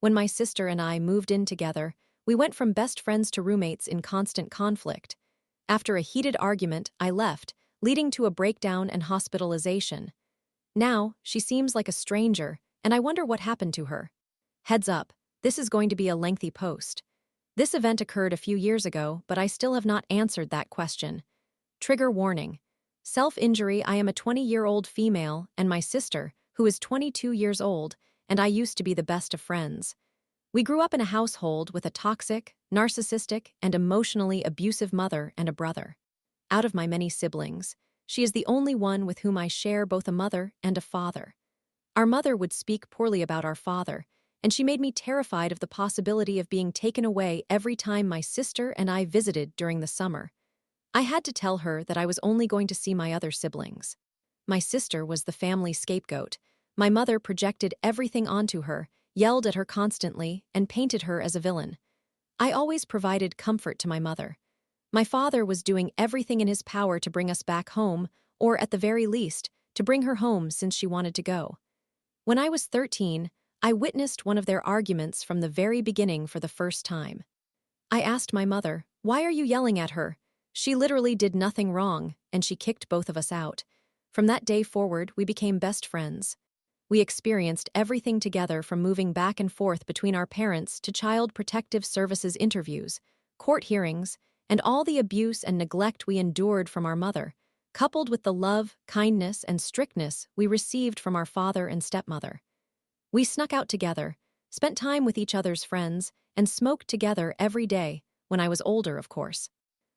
When my sister and I moved in together, we went from best friends to roommates in constant conflict. After a heated argument, I left, leading to a breakdown and hospitalization. Now, she seems like a stranger, and I wonder what happened to her. Heads up, this is going to be a lengthy post. This event occurred a few years ago, but I still have not answered that question. Trigger warning. Self-injury. I am a 20-year-old female, and my sister, who is 22 years old, and I used to be the best of friends. We grew up in a household with a toxic, narcissistic, and emotionally abusive mother and a brother. Out of my many siblings, she is the only one with whom I share both a mother and a father. Our mother would speak poorly about our father, and she made me terrified of the possibility of being taken away every time my sister and I visited during the summer. I had to tell her that I was only going to see my other siblings. My sister was the family scapegoat. My mother projected everything onto her, yelled at her constantly, and painted her as a villain. I always provided comfort to my mother. My father was doing everything in his power to bring us back home, or at the very least, to bring her home since she wanted to go. When I was 13, I witnessed one of their arguments from the very beginning for the first time. I asked my mother, "Why are you yelling at her? She literally did nothing wrong," and she kicked both of us out. From that day forward, we became best friends. We experienced everything together, from moving back and forth between our parents to Child Protective Services interviews, court hearings, and all the abuse and neglect we endured from our mother, coupled with the love, kindness, and strictness we received from our father and stepmother. We snuck out together, spent time with each other's friends, and smoked together every day, when I was older, of course.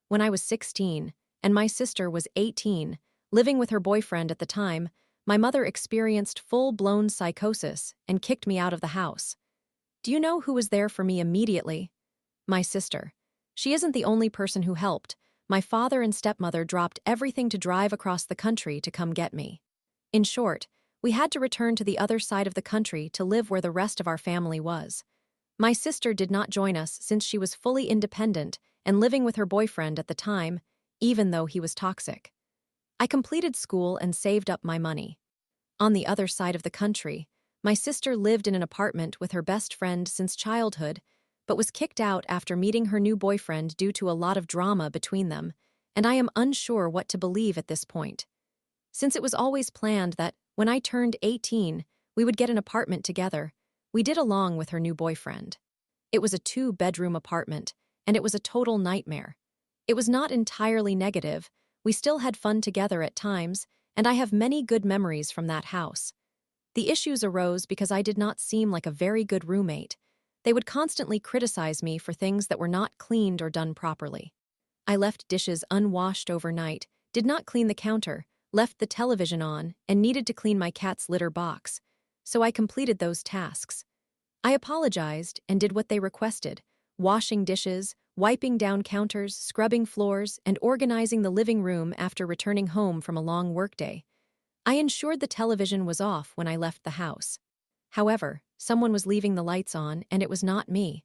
When I was 16, and my sister was 18, living with her boyfriend at the time, my mother experienced full-blown psychosis and kicked me out of the house. Do you know who was there for me immediately? My sister. She isn't the only person who helped. My father and stepmother dropped everything to drive across the country to come get me. In short, we had to return to the other side of the country to live where the rest of our family was. My sister did not join us since she was fully independent and living with her boyfriend at the time, even though he was toxic. I completed school and saved up my money. On the other side of the country, my sister lived in an apartment with her best friend since childhood, but was kicked out after meeting her new boyfriend due to a lot of drama between them, and I am unsure what to believe at this point. Since it was always planned that, when I turned 18, we would get an apartment together, we did, along with her new boyfriend. It was a 2-bedroom apartment, and it was a total nightmare. It was not entirely negative. We still had fun together at times, and I have many good memories from that house. The issues arose because I did not seem like a very good roommate. They would constantly criticize me for things that were not cleaned or done properly. I left dishes unwashed overnight, did not clean the counter, left the television on, and needed to clean my cat's litter box, so I completed those tasks. I apologized and did what they requested: washing dishes, wiping down counters, scrubbing floors, and organizing the living room after returning home from a long workday. I ensured the television was off when I left the house. However, someone was leaving the lights on, and it was not me.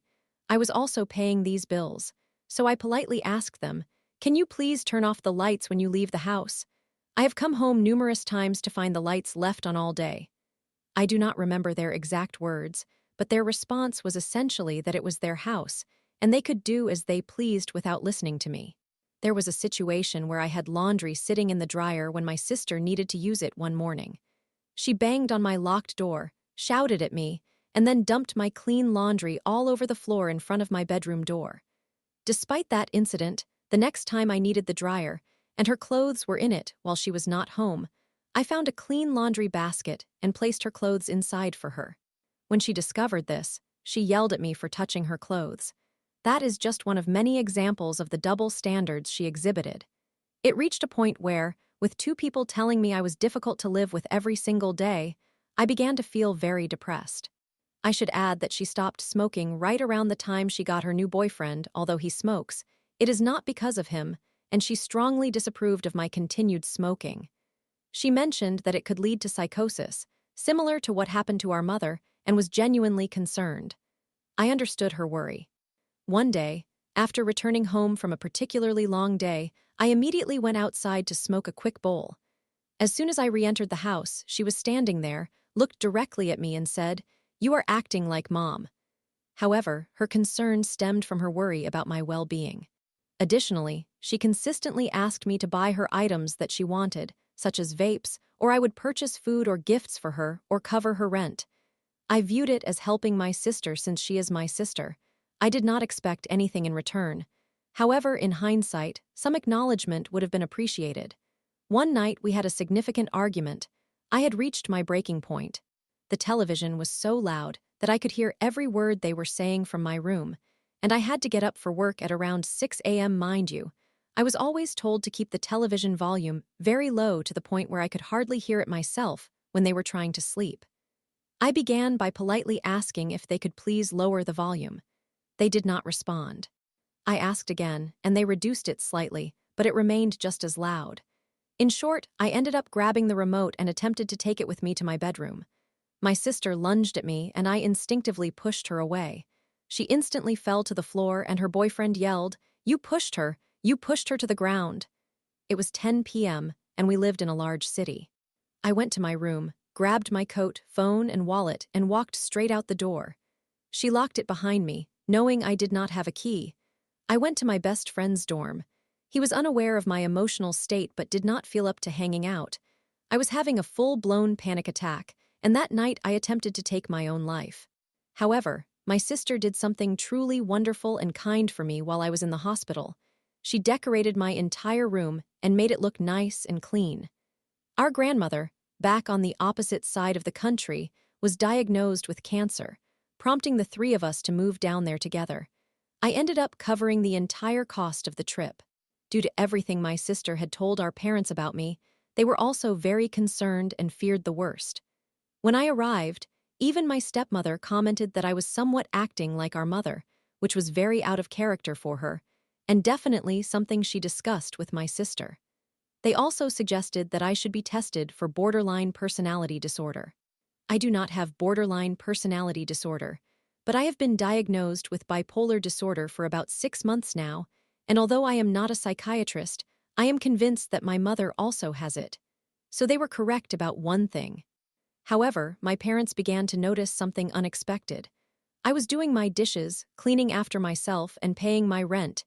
I was also paying these bills, so I politely asked them, "Can you please turn off the lights when you leave the house? I have come home numerous times to find the lights left on all day." I do not remember their exact words, but their response was essentially that it was their house, and they could do as they pleased without listening to me. There was a situation where I had laundry sitting in the dryer when my sister needed to use it one morning. She banged on my locked door, shouted at me, and then dumped my clean laundry all over the floor in front of my bedroom door. Despite that incident, the next time I needed the dryer, and her clothes were in it while she was not home, I found a clean laundry basket and placed her clothes inside for her. When she discovered this, she yelled at me for touching her clothes. That is just one of many examples of the double standards she exhibited. It reached a point where, with 2 people telling me I was difficult to live with every single day, I began to feel very depressed. I should add that she stopped smoking right around the time she got her new boyfriend. Although he smokes, it is not because of him, and she strongly disapproved of my continued smoking. She mentioned that it could lead to psychosis, similar to what happened to our mother, and was genuinely concerned. I understood her worry. One day, after returning home from a particularly long day, I immediately went outside to smoke a quick bowl. As soon as I re-entered the house, she was standing there, looked directly at me and said, "You are acting like Mom." However, her concern stemmed from her worry about my well-being. Additionally, she consistently asked me to buy her items that she wanted, such as vapes, or I would purchase food or gifts for her or cover her rent. I viewed it as helping my sister since she is my sister. I did not expect anything in return. However, in hindsight, some acknowledgement would have been appreciated. One night, we had a significant argument. I had reached my breaking point. The television was so loud that I could hear every word they were saying from my room, and I had to get up for work at around 6 a.m., mind you. I was always told to keep the television volume very low to the point where I could hardly hear it myself when they were trying to sleep. I began by politely asking if they could please lower the volume. They did not respond. I asked again, and they reduced it slightly, but it remained just as loud. In short, I ended up grabbing the remote and attempted to take it with me to my bedroom. My sister lunged at me, and I instinctively pushed her away. She instantly fell to the floor, and her boyfriend yelled, "You pushed her! You pushed her to the ground!" It was 10 p.m., and we lived in a large city. I went to my room, grabbed my coat, phone, and wallet, and walked straight out the door. She locked it behind me, knowing I did not have a key. I went to my best friend's dorm. He was unaware of my emotional state but did not feel up to hanging out. I was having a full-blown panic attack, and that night I attempted to take my own life. However, my sister did something truly wonderful and kind for me while I was in the hospital. She decorated my entire room and made it look nice and clean. Our grandmother, back on the opposite side of the country, was diagnosed with cancer, prompting the three of us to move down there together. I ended up covering the entire cost of the trip. Due to everything my sister had told our parents about me, they were also very concerned and feared the worst. When I arrived, even my stepmother commented that I was somewhat acting like our mother, which was very out of character for her, and definitely something she discussed with my sister. They also suggested that I should be tested for borderline personality disorder. I do not have borderline personality disorder, but I have been diagnosed with bipolar disorder for about 6 months now, and although I am not a psychiatrist, I am convinced that my mother also has it. So they were correct about one thing. However, my parents began to notice something unexpected. I was doing my dishes, cleaning after myself, and paying my rent.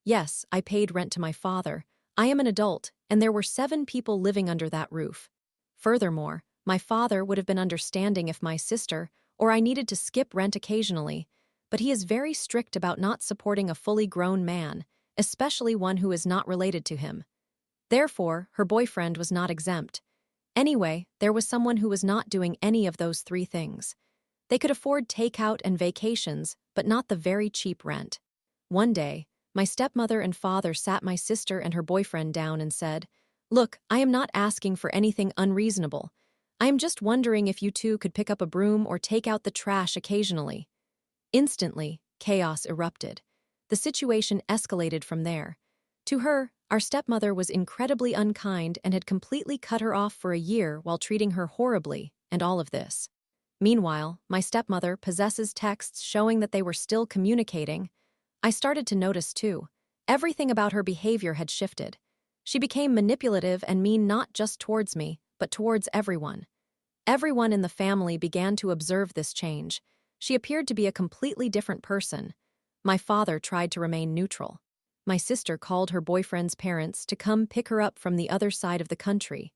Yes, I paid rent to my father. I am an adult, and there were 7 people living under that roof. Furthermore, my father would have been understanding if my sister or I needed to skip rent occasionally, but he is very strict about not supporting a fully grown man, especially one who is not related to him. Therefore, her boyfriend was not exempt. Anyway, there was someone who was not doing any of those 3 things. They could afford takeout and vacations, but not the very cheap rent. One day, my stepmother and father sat my sister and her boyfriend down and said, "Look, I am not asking for anything unreasonable. I am just wondering if you two could pick up a broom or take out the trash occasionally." Instantly, chaos erupted. The situation escalated from there. To her, our stepmother was incredibly unkind and had completely cut her off for a year while treating her horribly, and all of this. Meanwhile, my stepmother possesses texts showing that they were still communicating. I started to notice too. Everything about her behavior had shifted. She became manipulative and mean not just towards me, but towards everyone. Everyone in the family began to observe this change. She appeared to be a completely different person. My father tried to remain neutral. My sister called her boyfriend's parents to come pick her up from the other side of the country.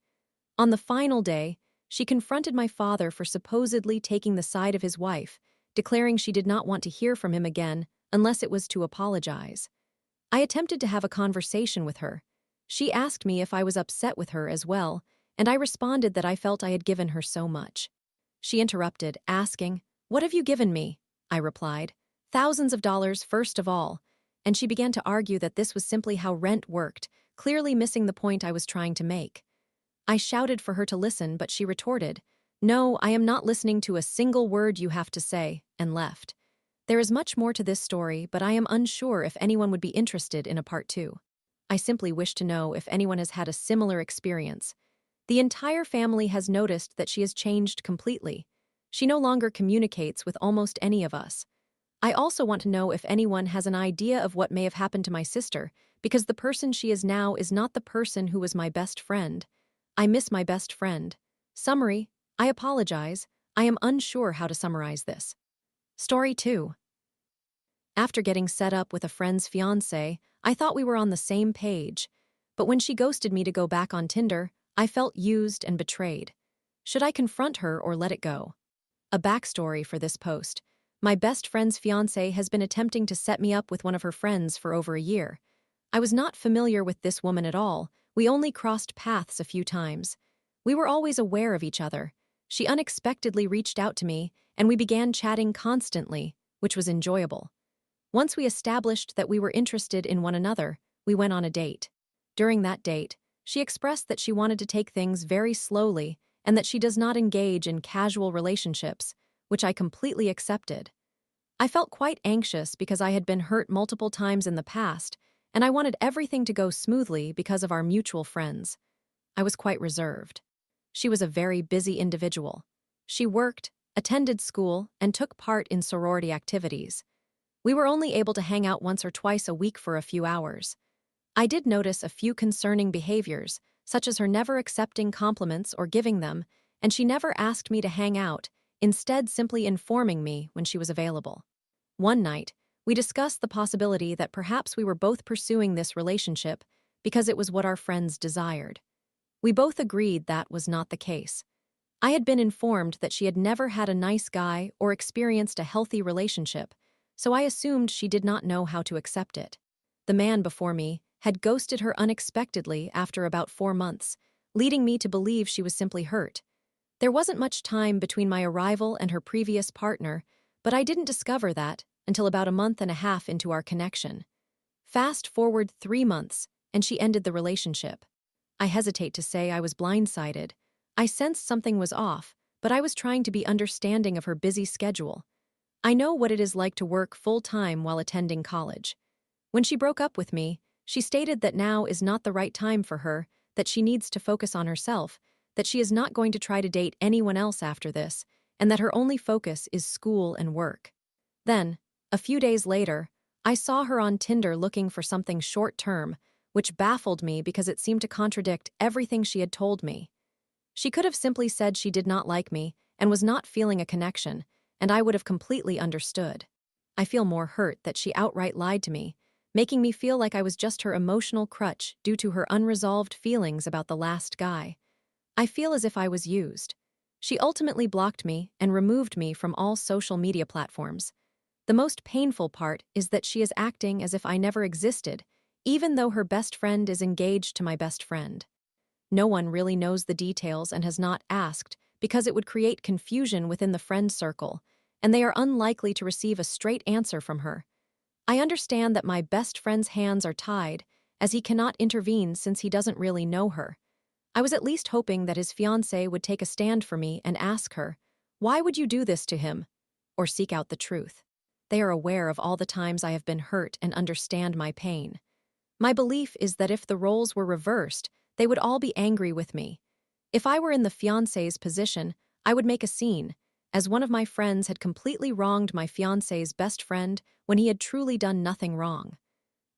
On the final day, she confronted my father for supposedly taking the side of his wife, declaring she did not want to hear from him again unless it was to apologize. I attempted to have a conversation with her. She asked me if I was upset with her as well, and I responded that I felt I had given her so much. She interrupted, asking, "What have you given me?" I replied, "Thousands of dollars first of all," and she began to argue that this was simply how rent worked, clearly missing the point I was trying to make. I shouted for her to listen, but she retorted, "No, I am not listening to a single word you have to say," and left. There is much more to this story, but I am unsure if anyone would be interested in a part 2. I simply wish to know if anyone has had a similar experience. The entire family has noticed that she has changed completely. She no longer communicates with almost any of us. I also want to know if anyone has an idea of what may have happened to my sister, because the person she is now is not the person who was my best friend. I miss my best friend. Summary: I apologize. I am unsure how to summarize this. Story 2. After getting set up with a friend's fiancé, I thought we were on the same page. But when she ghosted me to go back on Tinder, I felt used and betrayed. Should I confront her or let it go? A backstory for this post. My best friend's fiancé has been attempting to set me up with one of her friends for over a year. I was not familiar with this woman at all. We only crossed paths a few times. We were always aware of each other. She unexpectedly reached out to me, and we began chatting constantly, which was enjoyable. Once we established that we were interested in one another, we went on a date. During that date, she expressed that she wanted to take things very slowly and that she does not engage in casual relationships, which I completely accepted. I felt quite anxious because I had been hurt multiple times in the past, and I wanted everything to go smoothly because of our mutual friends. I was quite reserved. She was a very busy individual. She worked, attended school, and took part in sorority activities. We were only able to hang out once or twice a week for a few hours. I did notice a few concerning behaviors, such as her never accepting compliments or giving them, and she never asked me to hang out, instead simply informing me when she was available. One night, we discussed the possibility that perhaps we were both pursuing this relationship because it was what our friends desired. We both agreed that was not the case. I had been informed that she had never had a nice guy or experienced a healthy relationship, so I assumed she did not know how to accept it. The man before me had ghosted her unexpectedly after about 4 months, leading me to believe she was simply hurt. There wasn't much time between my arrival and her previous partner, but I didn't discover that until about a month and a half into our connection. Fast forward 3 months, and she ended the relationship. I hesitate to say I was blindsided. I sensed something was off, but I was trying to be understanding of her busy schedule. I know what it is like to work full-time while attending college. When she broke up with me, she stated that now is not the right time for her, that she needs to focus on herself, that she is not going to try to date anyone else after this, and that her only focus is school and work. Then, a few days later, I saw her on Tinder looking for something short-term, which baffled me because it seemed to contradict everything she had told me. She could have simply said she did not like me and was not feeling a connection, and I would have completely understood. I feel more hurt that she outright lied to me, making me feel like I was just her emotional crutch due to her unresolved feelings about the last guy. I feel as if I was used. She ultimately blocked me and removed me from all social media platforms. The most painful part is that she is acting as if I never existed, even though her best friend is engaged to my best friend. No one really knows the details and has not asked because it would create confusion within the friend circle, and they are unlikely to receive a straight answer from her. I understand that my best friend's hands are tied, as he cannot intervene since he doesn't really know her. I was at least hoping that his fiancé would take a stand for me and ask her, "Why would you do this to him?" or seek out the truth. They are aware of all the times I have been hurt and understand my pain. My belief is that if the roles were reversed, they would all be angry with me. If I were in the fiancé's position, I would make a scene, as one of my friends had completely wronged my fiancé's best friend when he had truly done nothing wrong.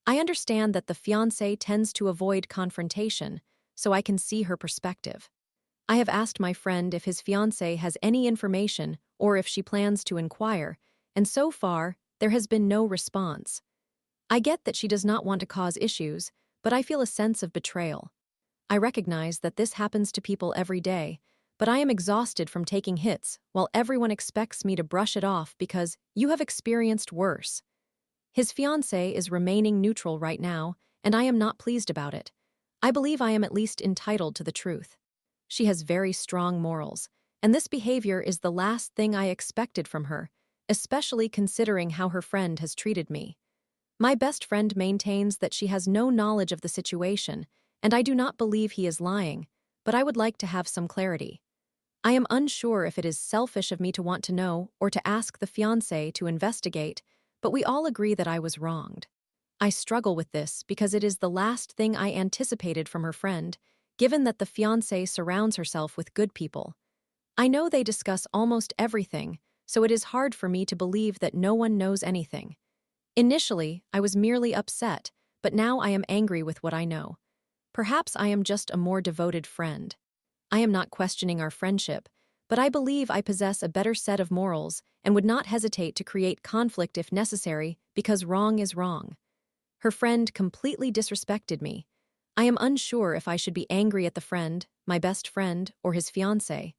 I understand that the fiancé tends to avoid confrontation, so I can see her perspective. I have asked my friend if his fiancé has any information or if she plans to inquire, and so far, there has been no response. I get that she does not want to cause issues, but I feel a sense of betrayal. I recognize that this happens to people every day, but I am exhausted from taking hits while everyone expects me to brush it off because you have experienced worse. His fiancé is remaining neutral right now, and I am not pleased about it. I believe I am at least entitled to the truth. She has very strong morals, and this behavior is the last thing I expected from her, especially considering how her friend has treated me. My best friend maintains that she has no knowledge of the situation, and I do not believe he is lying, but I would like to have some clarity. I am unsure if it is selfish of me to want to know or to ask the fiancé to investigate, but we all agree that I was wronged. I struggle with this because it is the last thing I anticipated from her friend, given that the fiancé surrounds herself with good people. I know they discuss almost everything, so it is hard for me to believe that no one knows anything. Initially, I was merely upset, but now I am angry with what I know. Perhaps I am just a more devoted friend. I am not questioning our friendship, but I believe I possess a better set of morals and would not hesitate to create conflict if necessary because wrong is wrong. Her friend completely disrespected me. I am unsure if I should be angry at the friend, my best friend, or his fiancé.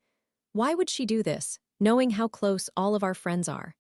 Why would she do this, knowing how close all of our friends are?